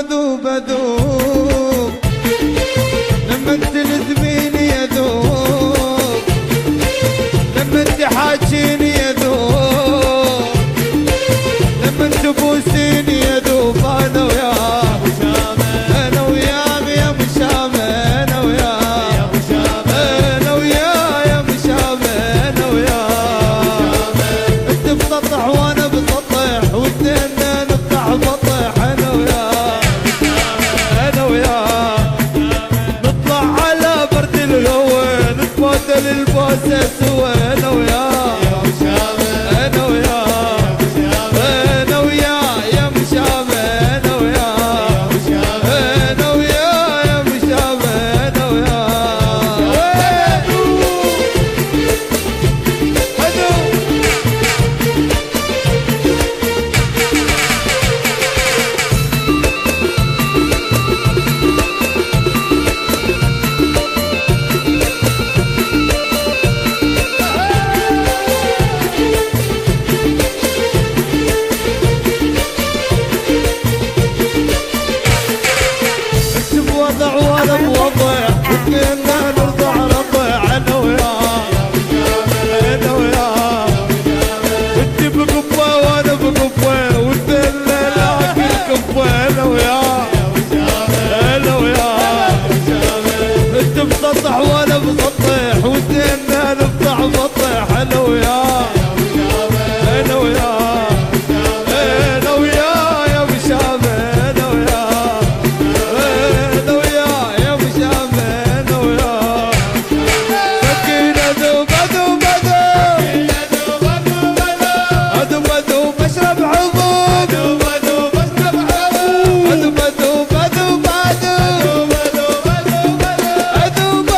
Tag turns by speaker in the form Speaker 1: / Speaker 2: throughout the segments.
Speaker 1: اذوب اذوب لما تلزميني اذوب، لما تحاجيني اذوب، لما تبوسيني اذوب. انا وياك انا وياك يا مشامه، انا وياك يا مشامه، انا وياك يا مشامه، انا وياك. انت بسطح وانا بسطح واثنين نفتح بطح، انا وياك انا وياك. نطلع على برد الهوى نتبادل البوسه سوا، انا وياك يا مشامه، انا وياك انا وياك يا مشامه، انا وياك انا وياك يا مشامه، انا وياك. انت بوضع وانا بوضع واثنيننا نرضع رضع، انا وياك انا وياك. انت بقبه وانا بقبه واثنيننا ناكل كبه، انا وياك انا وياك. انت بسطح وانا بسطح واثنيننا نفتح بطح، انا وياك انا وياك انا وياك يا مشامه، انا وياك انا وياك يا مشامه، انا وياك. سكين اذوب اذوب اذوب اذوب اذوب اشرب عضوب، اذوب اذوب اشرب عضوب، اذوب اذوب اذوب اذوب اذوب اذوب اذوب اذوب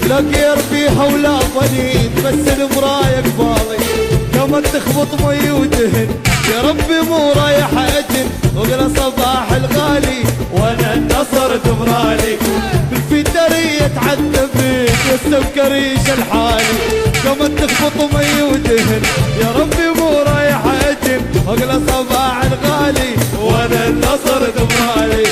Speaker 1: لا كير فيها ولا ظنين، بس المراية قبالي كما تخبط مي ودهن. يا ربي مو رايح اجن وقرا صباح الغالي وانا النصر دمرالي. بالفدرية تعذب بيك والسكريش الحالي كما تخبط مي ودهن. يا ربي مو رايح اجن وقرا صباح الغالي وانا النصر دمرالي.